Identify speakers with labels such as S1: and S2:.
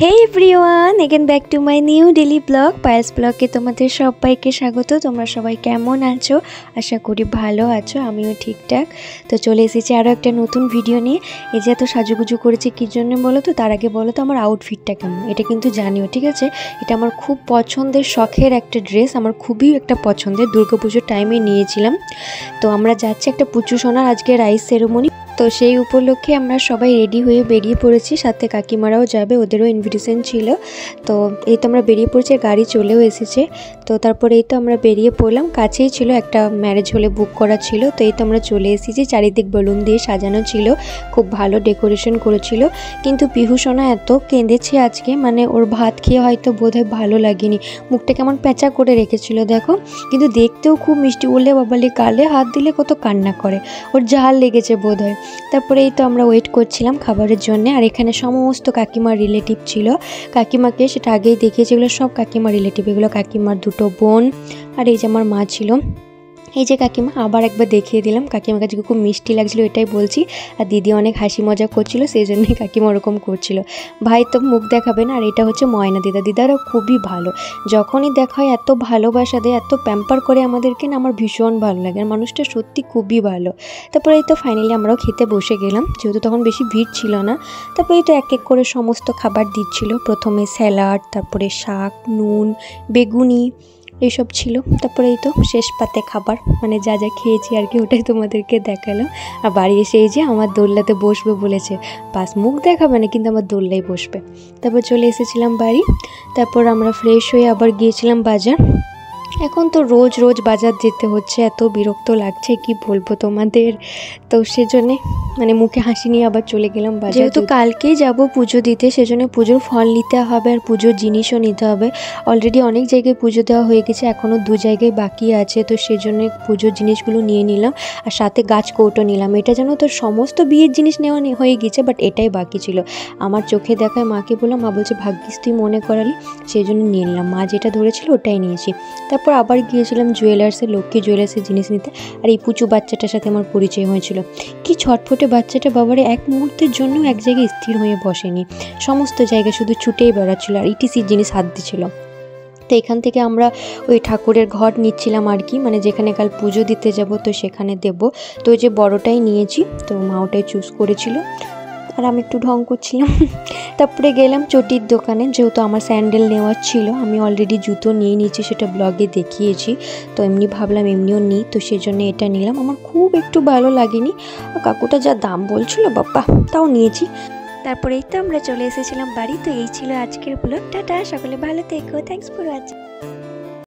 S1: Hey everyone again back to my new daily blog Payal's ब्लगे तुम्हाদের সবাইকে স্বাগত। তোমরা সবাই কেমন আছো? আশা করি ভালো আছো, আমিও ঠিকঠাক। তো চলে এসেছি আরও একটা নতুন ভিডিও নিয়ে। এই যে এত সাজুগুজু করেছি কী জন্য বলো তো? তার আগে বলো তো আমার আউটফিটটা কেমন, এটা কিন্তু জানিও, ঠিক আছে? এটা আমার খুব পছন্দের শখের একটা ড্রেস, আমার খুবই একটা পছন্দের, দুর্গাপুজোর টাইমে নিয়েছিলাম। তো আমরা যাচ্ছি একটা পুচু সোনার আজকে রাইস সেরেমনি, তো সেই উপলক্ষে আমরা সবাই রেডি হয়ে বেরিয়ে পড়েছি, সাথে কাকিমারাও যাবে, ওদেরও ইনভিটেশন ছিল। তো এই তো আমরা বেরিয়ে পড়েছি, গাড়ি চলেও এসেছে। তো তারপরে এই তো আমরা বেরিয়ে পড়লাম, কাছেই ছিল, একটা ম্যারেজ হলে বুক করা ছিল। তো এই তো আমরা চলে এসেছি, চারিদিক বেলুন দিয়ে সাজানো ছিল, খুব ভালো ডেকোরেশন করেছিল। কিন্তু পিহু সোনা এত কেঁদেছে আজকে, মানে ওর ভাত খেয়ে হয়তো বোধহয় ভালো লাগেনি, মুখটা কেমন প্যাঁচা করে রেখেছিল দেখো। কিন্তু দেখতেও খুব মিষ্টি, বললে বাবালে গালে হাত দিলে কত কান্না করে, ওর ঝাল লেগেছে বোধহয়। তারপরে এই তো আমরা ওয়েট করছিলাম খাবারের জন্য, আর এখানে সমস্ত কাকিমার রিলেটিভ ছিল। কাকিমাকে সেটা আগেই দেখিয়েছি, এগুলো সব কাকিমার রিলেটিভ, এগুলো কাকিমার দুটো বোন, আর এই যে আমার মা ছিল। এই যে কাকিমা, আবার একবার দেখিয়ে দিলাম, কাকিমার কাছে খুব মিষ্টি লাগছিলো এটাই বলছি। আর দিদি অনেক হাসি মজা করছিল, সেই জন্যই কাকিমা ওরকম করছিল। ভাই তো মুখ দেখাবে না। আর এটা হচ্ছে ময়না দিদা, দিদারও খুবই ভালো, যখনই দেখা হয় এত ভালোবাসা দেয়, এত প্যাম্পার করে আমাদেরকে না, আমার ভীষণ ভালো লাগে, আর মানুষটা সত্যি খুবই ভালো। তারপরে এই তো ফাইনালি আমরাও খেতে বসে গেলাম, যেহেতু তখন বেশি ভিড় ছিল না। তারপরে এই তো এক এক করে সমস্ত খাবার দিচ্ছিল, প্রথমে স্যালাড, তারপরে শাক, নুন, বেগুনি এইসব ছিল। তারপরে এই তো শেষ পাতে খাবার, মানে যা যা খেয়েছি আর কি, ওটাই তোমাদেরকে দেখালাম। আর বাড়ি এসে এই যে আমার দোলনাতে বসবে বলেছে, পাস মুখ দেখাবে না কিন্তু আমার দোলনায় বসবে। তারপর চলে এসেছিলাম বাড়ি। তারপর আমরা ফ্রেশ হয়ে আবার গিয়েছিলাম বাজার। এখন তো রোজ রোজ বাজার যেতে হচ্ছে, এত বিরক্ত লাগছে কি বলবো তোমাদের। তো সেজন্যে মানে মুখে হাসি নিয়ে আবার চলে গেলাম বাজার, যেহেতু কালকেই যাব পুজো দিতে, সেজন্য পুজোর ফল নিতে হবে আর পুজোর জিনিসও নিতে হবে। অলরেডি অনেক জায়গায় পুজো দেওয়া হয়ে গেছে, এখনও 2 জায়গায় বাকি আছে, তো সেজন্য পুজোর জিনিসগুলো নিয়ে নিলাম। আর সাথে গাছ কৌটো নিলাম, এটা যেন তো সমস্ত বিয়ের জিনিস নেওয়া হয়ে গেছে, বাট এটাই বাকি ছিল। আমার চোখে দেখায় মাকে বললাম, মা বলছে ভাগ্যিস তুই মনে করালি, সেই জন্য নিয়ে নিলাম, মা যেটা ধরেছিল ওটাই নিয়েছি। তারপর আবার গিয়েছিলাম জুয়েলার্সে, লক্ষ্মী জুয়েলার্সের জিনিস নিতে। আর এই পুচু বাচ্চাটার সাথে আমার পরিচয় হয়েছিল, কি ছটফটে বাচ্চাটা বাবারে, এক মুহূর্তের জন্য এক জায়গায় স্থির হয়ে বসেনি, সমস্ত জায়গায় শুধু ছুটেই বেড়াচ্ছিল, আর ইটিসির জিনিস হাত দিচ্ছিল। তো এখান থেকে আমরা ওই ঠাকুরের ঘট নিচ্ছিলাম আর কি, মানে যেখানে কাল পুজো দিতে যাব, তো সেখানে দেব। তো ওই যে বড়টাই নিয়েছি, তো মা ওটাই চুজ করেছিল, আর আমি একটু ঢং করছিলাম। তারপরে গেলাম চটির দোকানে, যেহেতু আমার স্যান্ডেল নেওয়ার ছিল, আমি অলরেডি জুতো নিয়ে নিয়েছি, সেটা ব্লগে দেখিয়েছি। তো এমনি ভাবলাম এমনিও নিই, তো সেই জন্য এটা নিলাম। আমার খুব একটু ভালো লাগেনি, কাকুটা যা দাম বলছিল বাপ্পা, তাও নিয়েছি। তারপরে এই তো আমরা চলে এসেছিলাম বাড়ি। তো এই ছিল আজকের ব্লগ, টাটা, সকলে ভালো থেকো, থ্যাঙ্কস ফর ওয়াচিং।